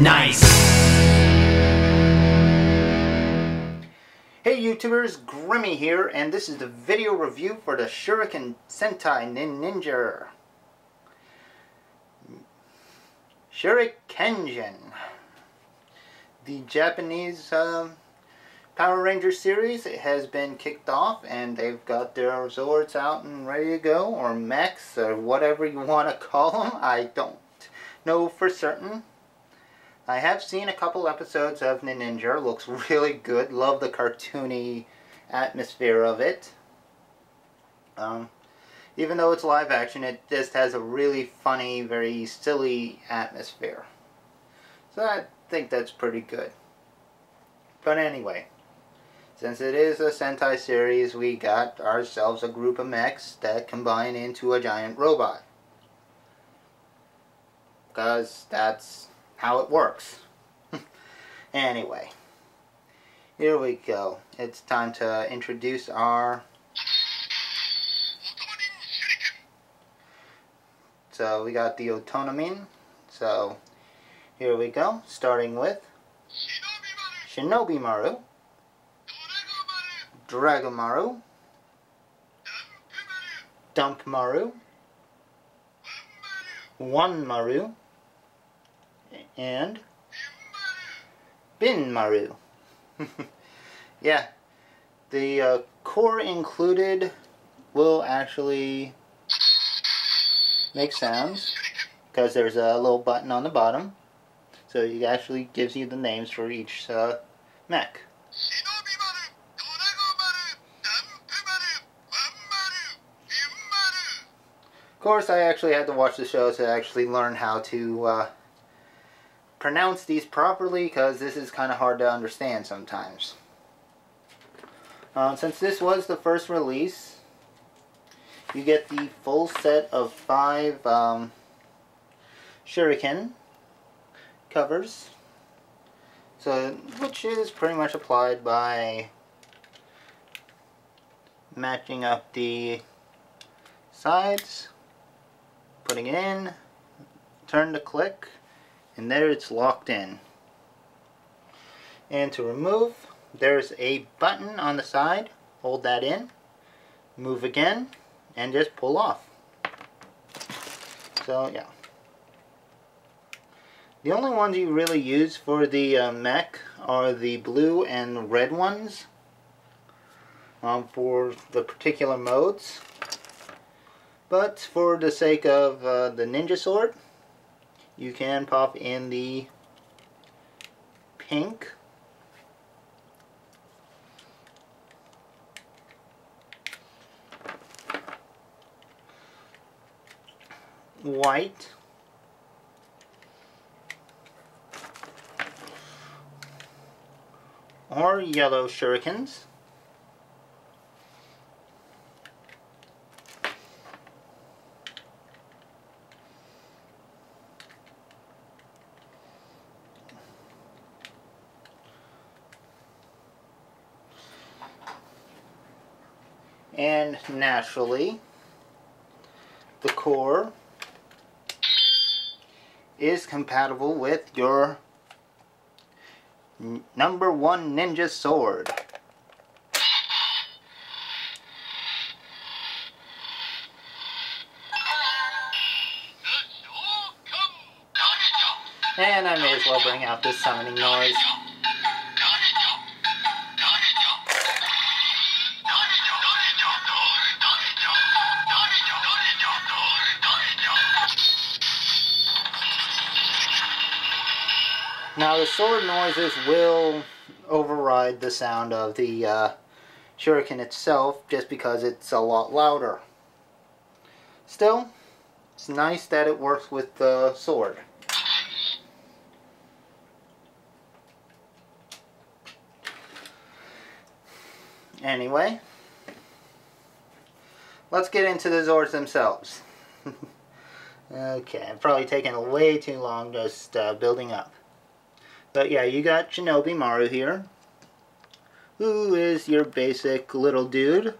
Nice! Hey YouTubers, Grimmy here, and this is the video review for the Shuriken Sentai Ninninger. Shurikenjin. The Japanese Power Ranger series has been kicked off, and they've got their Zords out and ready to go, or mechs, or whatever you want to call them. I don't know for certain. I have seen a couple episodes of Ninninger. Looks really good. Love the cartoony atmosphere of it. Even though it's live action, it just has a really funny, very silly atmosphere. So I think that's pretty good. But anyway, since it is a Sentai series, we got ourselves a group of mechs that combine into a giant robot. Because that's how it works. Anyway, here we go. It's time to introduce our... So we got the Otonomin. So here we go, starting with Shinobi Maru, Dragomaru, Dump Maru, One Maru, and Bin Maru. Yeah, the core included will actually make sounds because there's a little button on the bottom, so it actually gives you the names for each mech. Of course, I actually had to watch the show to actually learn how to pronounce these properly, because this is kind of hard to understand sometimes. Since this was the first release, you get the full set of 5 Shuriken covers, so which is pretty much applied by matching up the sides, putting it in, turn to click, and there it's locked in. And to remove, there's a button on the side. Hold that in, move again, and just pull off. So yeah. The only ones you really use for the mech are the blue and red ones for the particular modes. But for the sake of the ninja sword, you can pop in the pink, white, or yellow shurikens. And naturally, the core is compatible with your #1 ninja sword. And I may as well bring out this summoning noise. Now the sword noises will override the sound of the Shuriken itself, just because it's a lot louder. Still, it's nice that it works with the sword. Anyway, let's get into the Zords themselves. Okay, I'm probably taking way too long just building up. But yeah, you got Shinobi Maru here, who is your basic little dude.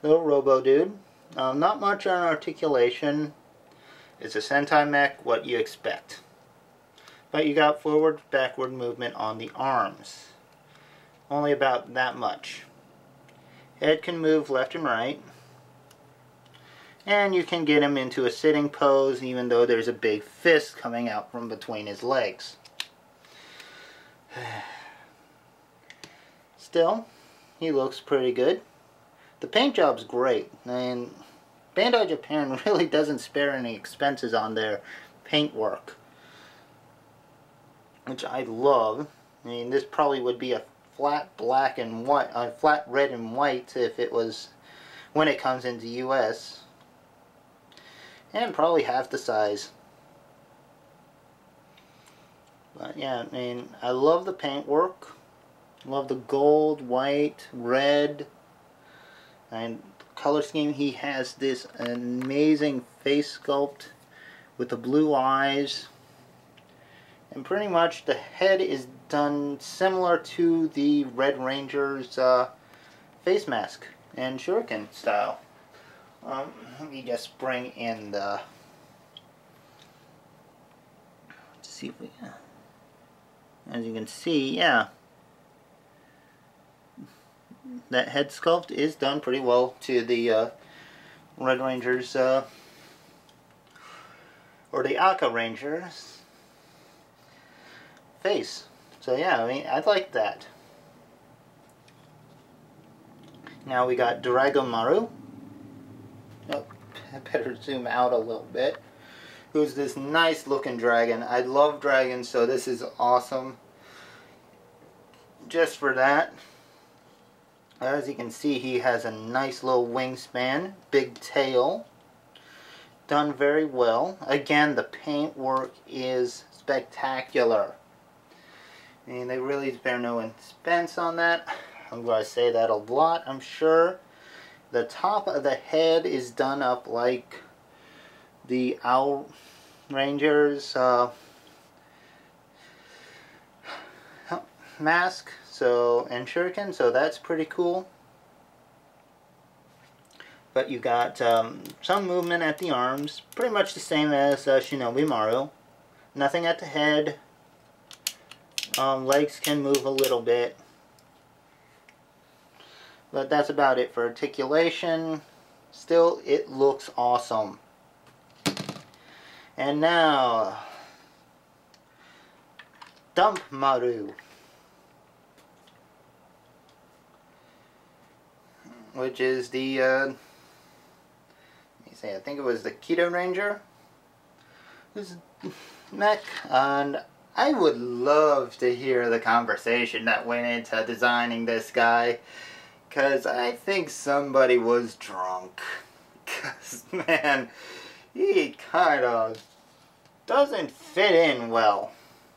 Little robo dude. Not much on articulation. It's a Sentai mech, what you expect. But you got forward, backward movement on the arms. Only about that much. Head can move left and right. And you can get him into a sitting pose even though there's a big fist coming out from between his legs. Still, he looks pretty good. The paint job's great. And Bandai Japan really doesn't spare any expenses on their paint work, which I love. I mean, this probably would be a flat black and white, flat red and white if it was when it comes into US, and probably half the size. But yeah, I mean, I love the paint work. Love the gold, white, red, and color scheme. He has this amazing face sculpt with the blue eyes. And pretty much the head is done similar to the Red Ranger's face mask and Shuriken style. Let me just bring in the... Let's see if we... As you can see, yeah. That head sculpt is done pretty well to the Red Ranger's... or the Aka Ranger's face. So yeah, I mean, I like that. Now we got Dragon Maru. Oh, I better zoom out a little bit. Who's this nice looking dragon. I love dragons, so this is awesome. Just for that. As you can see, he has a nice little wingspan, big tail. Done very well. Again, the paint work is spectacular. I mean, they really spare no expense on that. I'm going to say that a lot, I'm sure. The top of the head is done up like the Owl Ranger's mask, and Shuriken, so that's pretty cool. But you got some movement at the arms, pretty much the same as Shinobi Maru. Nothing at the head. Legs can move a little bit. But that's about it for articulation. Still, it looks awesome. And now, Dump Maru, which is the, let me say, I think it was the Keto Ranger. Who's mech, and I would love to hear the conversation that went into designing this guy, because I think somebody was drunk. Because, man, he kind of doesn't fit in well.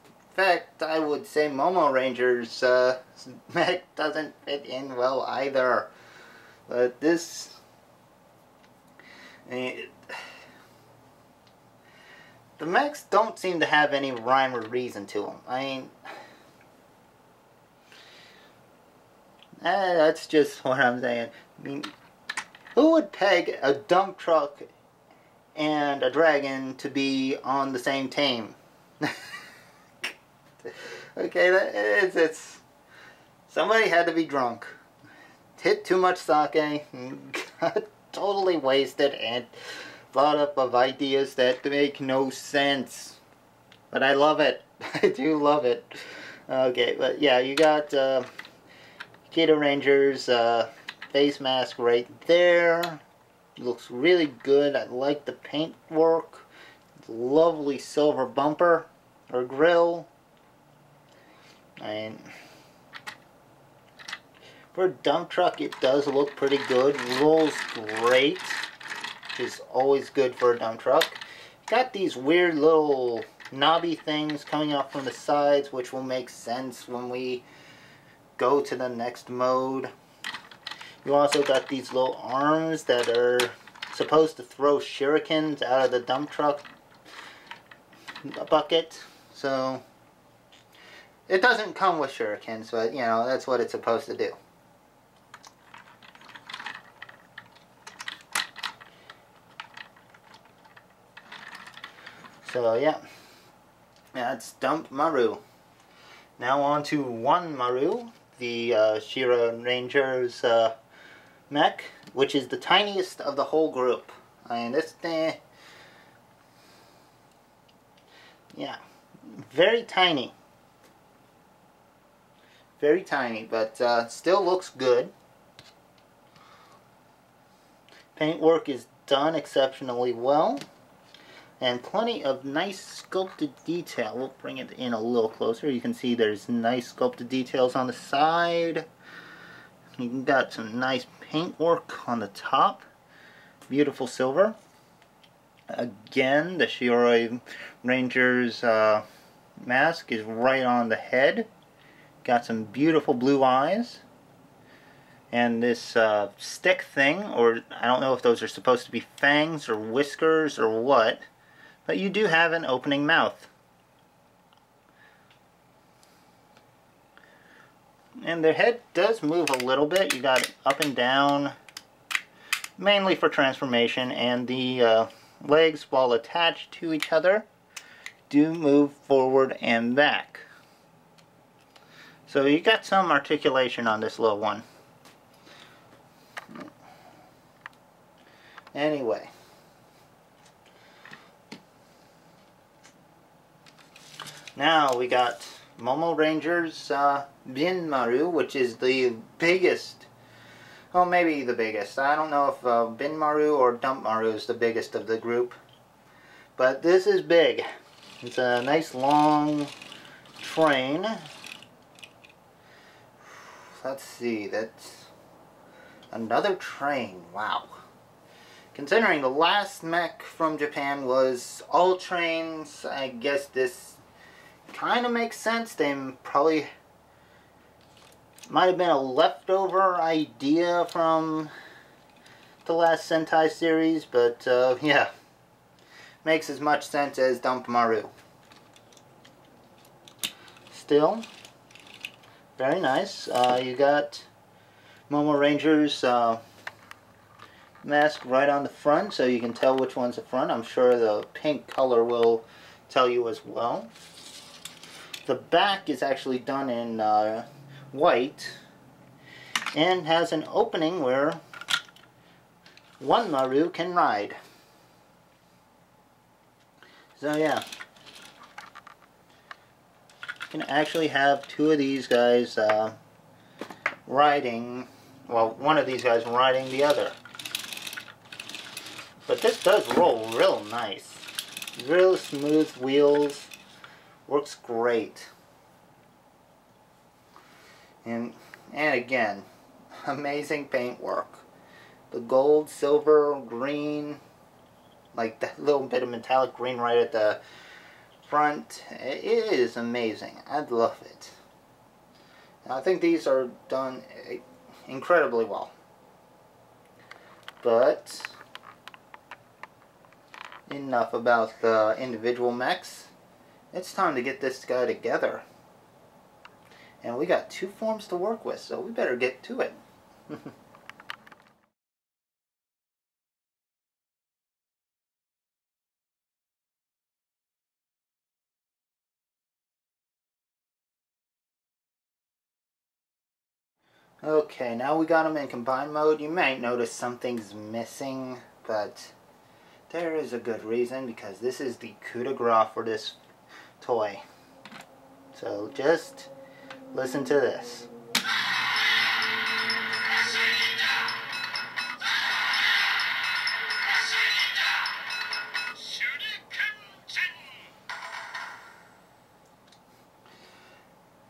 In fact, I would say Momo Ranger's mech doesn't fit in well either. But this... the mechs don't seem to have any rhyme or reason to them. I mean... that's just what I'm saying. I mean, who would peg a dump truck and a dragon to be on the same team? Okay, it's somebody had to be drunk, hit too much sake, and got totally wasted and thought up of ideas that make no sense. But I love it. I do love it. Okay, but yeah, you got Keto Ranger's face mask right there. Looks really good. I like the paint work. Lovely silver bumper or grill. And for a dump truck, it does look pretty good. Rolls great, which is always good for a dump truck. Got these weird little knobby things coming up from the sides, which will make sense when we go to the next mode. You also got these little arms that are supposed to throw shurikens out of the dump truck bucket. So it doesn't come with shurikens, but you know, that's what it's supposed to do. So yeah, That's Dump Maru. Now on to One Maru, the Shira Ranger's mech, which is the tiniest of the whole group. I mean, this thing, yeah, very tiny. Very tiny, but still looks good. Paintwork is done exceptionally well. And plenty of nice sculpted detail. We'll bring it in a little closer. You can see there's nice sculpted details on the side. You got some nice paintwork on the top. Beautiful silver. Again, the Shira Ranger's mask is right on the head. Got some beautiful blue eyes. And this stick thing, or I don't know if those are supposed to be fangs or whiskers or what, but you do have an opening mouth. And the head does move a little bit. You got it up and down, mainly for transformation, and the legs, while attached to each other, do move forward and back. So you got some articulation on this little one. Anyway. Now we got Momo Ranger's Bin Maru, which is the biggest. Well, maybe the biggest. I don't know if Bin Maru or Dump Maru is the biggest of the group. But this is big. It's a nice long train. Let's see, that's another train. Wow. Considering the last mech from Japan was all trains, I guess this kind of makes sense. They probably might have been a leftover idea from the last Sentai series, but yeah, makes as much sense as Dump Maru. Still, very nice. You got Momo Ranger's mask right on the front, so you can tell which one's the front. I'm sure the pink color will tell you as well. The back is actually done in white and has an opening where one Maru can ride. So yeah, you can actually have two of these guys riding, well, one of these guys riding the other. But this does roll real nice. Real smooth wheels. Works great. And again, amazing paintwork. The gold, silver, green, like that little bit of metallic green right at the front. It is amazing. I love it. And I think these are done incredibly well. But enough about the individual mechs. It's time to get this guy together. And we got two forms to work with, so we better get to it. Okay, now we got them in combined mode. You might notice something's missing, but there is a good reason, because this is the coup de grace for this toy. So just listen to this.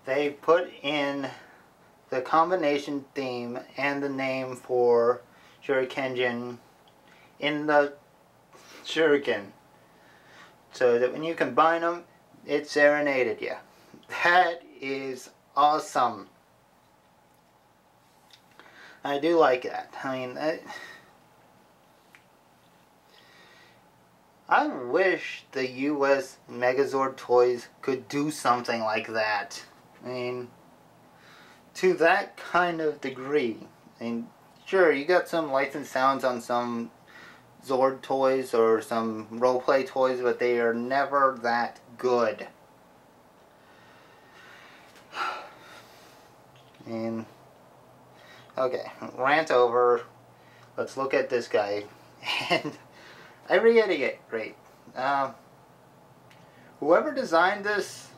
They put in the combination theme and the name for Shurikenjin in the Shuriken, so that when you combine them, it serenaded you. That is awesome. I do like that. I mean, I wish the US Megazord toys could do something like that. I mean, to that kind of degree. I mean, sure, you got some licensed sounds on some Zord toys or some roleplay toys, but they are never that good. And okay, rant over. Let's look at this guy. And I reiterate, whoever designed this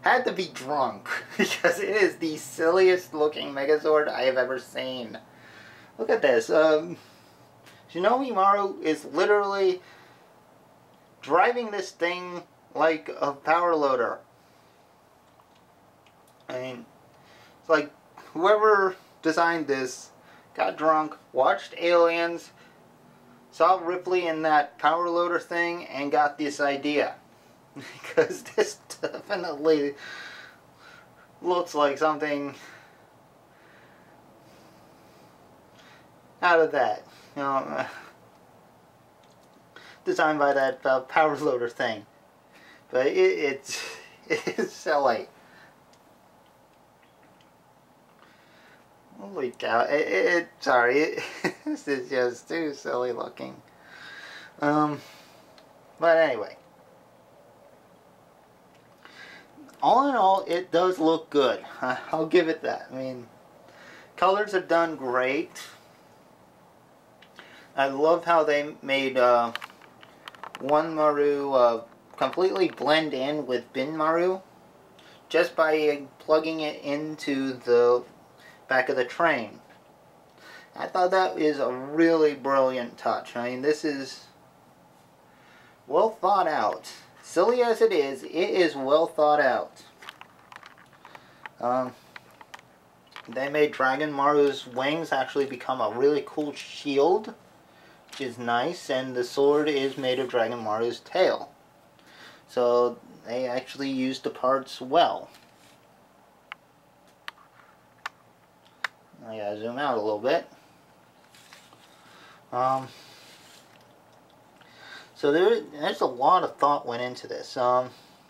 had to be drunk, because it is the silliest looking Megazord I have ever seen. Look at this. Shinobi Maru is literally driving this thing like a power loader. I mean, it's like whoever designed this got drunk, watched Aliens, saw Ripley in that power loader thing, and got this idea. Because this definitely looks like something out of that. You know, designed by that power loader thing. But it's silly. Holy cow! Sorry, this is just too silly looking. But anyway, all in all, it does look good. I'll give it that. I mean, colors are done great. I love how they made one Maru completely blend in with Bin Maru just by plugging it into the back of the train. I thought that is a really brilliant touch. I mean, this is well thought out. Silly as it is well thought out. They made Dragon Maru's wings actually become a really cool shield, which is nice, and the sword is made of Dragon Maru's tail. So they actually used the parts well. I gotta zoom out a little bit. So there's a lot of thought went into this.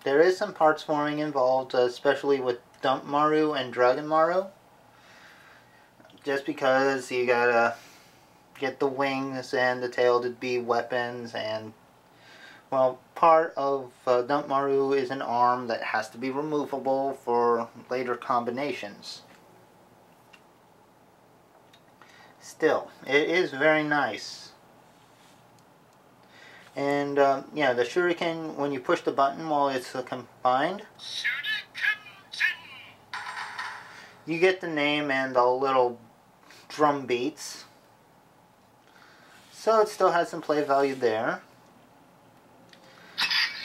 There is some parts forming involved, especially with Dump Maru and Dragon Maru. Just because you gotta get the wings and the tail to be weapons, and well, part of Dump Maru is an arm that has to be removable for later combinations. Still, it is very nice. And yeah, the Shuriken, when you push the button while it's combined, you get the name and the little drum beats. So it still has some play value there.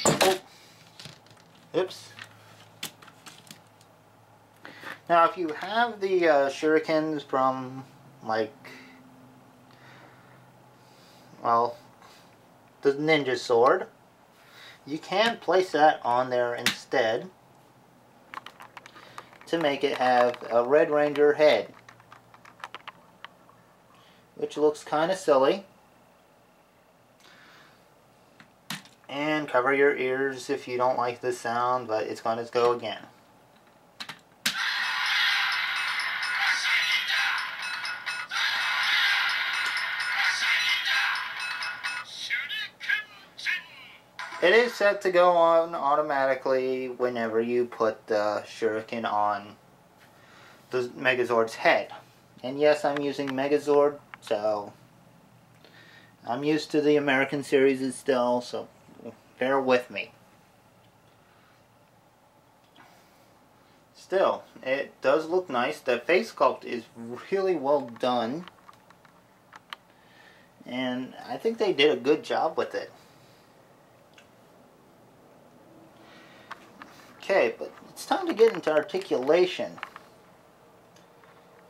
Oh. Oops. Now, if you have the Shurikens from, like, well, the ninja sword, you can place that on there instead to make it have a Red Ranger head, which looks kind of silly. And cover your ears if you don't like the sound, but it's going to go again. It is set to go on automatically whenever you put the Shuriken on the Megazord's head. And yes, I'm using Megazord, so I'm used to the American series still, so bear with me. Still, it does look nice. The face sculpt is really well done, and I think they did a good job with it. Okay, but it's time to get into articulation.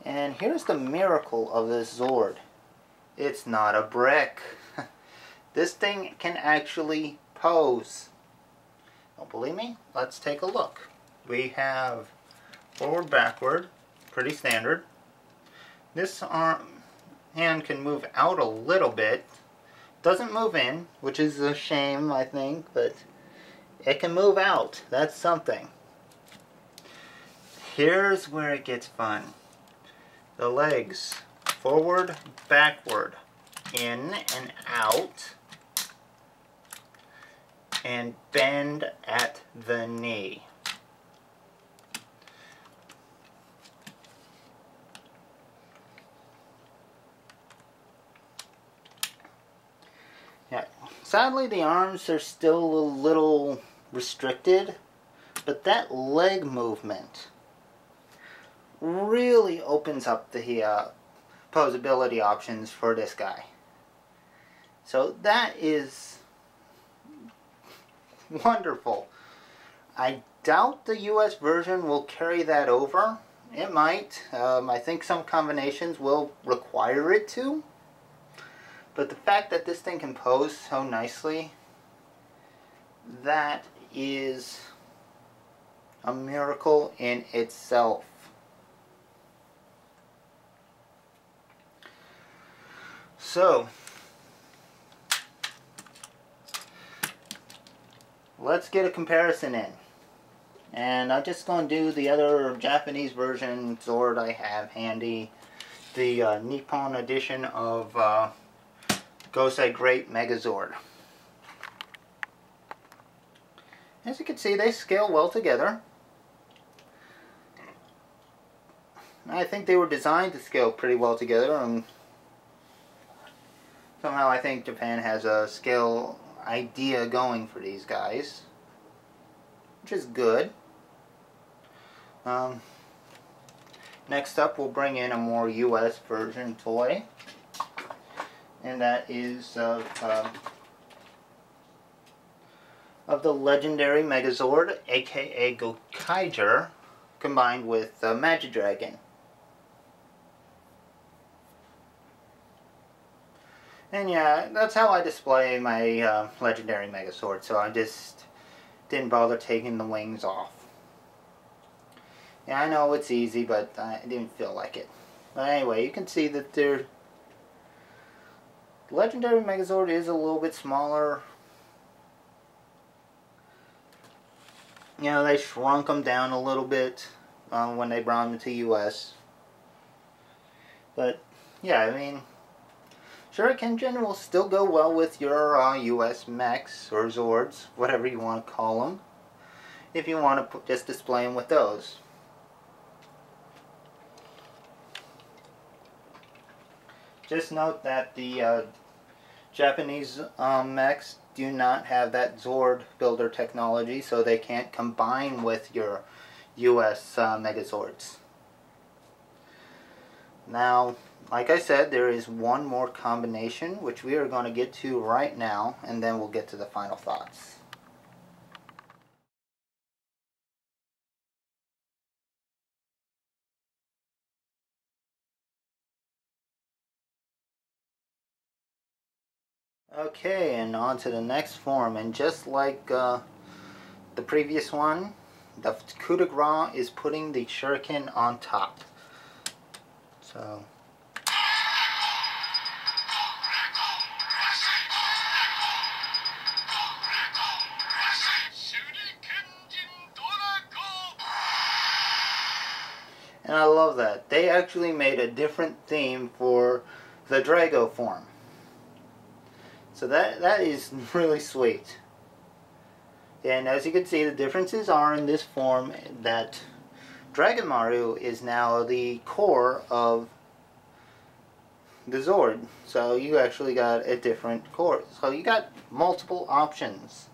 And here's the miracle of this Zord. It's not a brick. This thing can actually pose. Don't believe me? Let's take a look. We have forward, backward, pretty standard. This hand can move out a little bit. Doesn't move in, which is a shame, I think, but it can move out. That's something. Here's where it gets fun. The legs, forward, backward, in and out, and bend at the knee. Sadly, the arms are still a little restricted, but that leg movement really opens up the posability options for this guy. So that is wonderful. I doubt the US version will carry that over. It might. I think some combinations will require it to. But the fact that this thing can pose so nicely, that is a miracle in itself. So, let's get a comparison in. And I'm just going to do the other Japanese version Zord I have handy. The Nippon edition of Gosei Great Megazord. As you can see, they scale well together. I think they were designed to scale pretty well together, and somehow I think Japan has a scale idea going for these guys, which is good. Next up, we'll bring in a more US version toy, and that is of the legendary Megazord, aka Gokaiger, combined with Magidragon. And yeah, that's how I display my legendary Megazord, so I just didn't bother taking the wings off. Yeah, I know it's easy, but I didn't feel like it. But anyway, you can see that their legendary Megazord is a little bit smaller. You know, they shrunk them down a little bit when they brought them to US. But yeah, I mean, Shurikenjin will still go well with your US mechs or Zords, whatever you want to call them, if you want to just display them with those. Just note that the Japanese mechs do not have that Zord builder technology, so they can't combine with your US Megazords. Now, like I said, there is one more combination, which we are going to get to right now, and then we'll get to the final thoughts. Okay, and on to the next form, and just like the previous one, the coup de grace is putting the shuriken on top. So, and I love that. They actually made a different theme for the Drago form. So that is really sweet. And as you can see, the differences are in this form that Dragon Maru is now the core of the Zord. So you actually got a different core. So you got multiple options,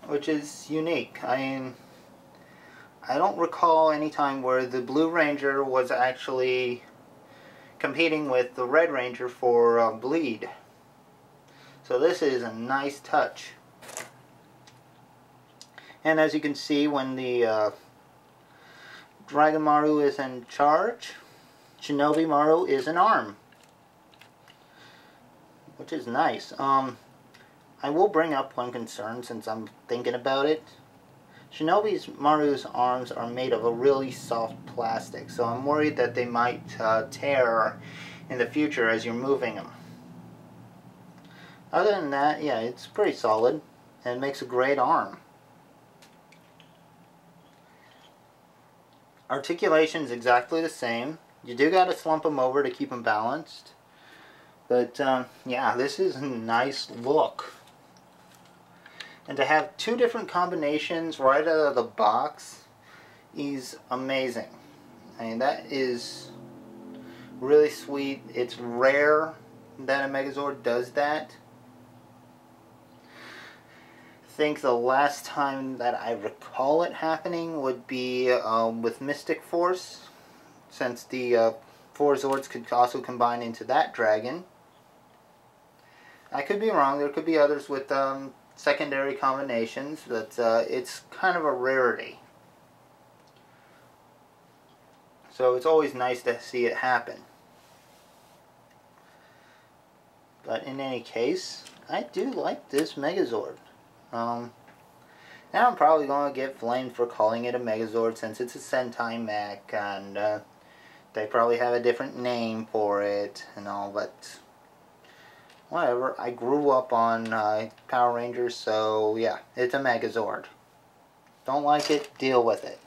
which is unique. I mean, I don't recall any time where the Blue Ranger was actually competing with the Red Ranger for bleed. So this is a nice touch. And as you can see, when the Dragon Maru is in charge, Shinobi Maru is an arm, which is nice. I will bring up one concern since I'm thinking about it. Shinobi Maru's arms are made of a really soft plastic, so I'm worried that they might tear in the future as you're moving them. Other than that, yeah, it's pretty solid, and it makes a great arm. Articulation's exactly the same. You do gotta slump them over to keep them balanced, but yeah, this is a nice look. And to have two different combinations right out of the box is amazing. I mean, that is really sweet. It's rare that a Megazord does that. I think the last time that I recall it happening would be with Mystic Force, since the 4 Zords could also combine into that dragon. I could be wrong, there could be others with secondary combinations, but it's kind of a rarity. So it's always nice to see it happen. But in any case, I do like this Megazord. Now I'm probably going to get flamed for calling it a Megazord since it's a Sentai mech, and they probably have a different name for it and all, but whatever. I grew up on Power Rangers, so yeah, it's a Megazord. Don't like it, deal with it.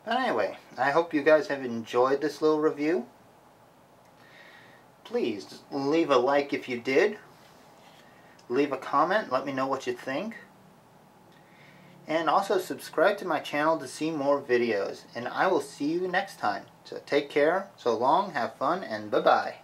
But anyway, I hope you guys have enjoyed this little review. Please leave a like if you did. Leave a comment, let me know what you think. And also subscribe to my channel to see more videos. And I will see you next time. So take care, so long, have fun, and bye-bye.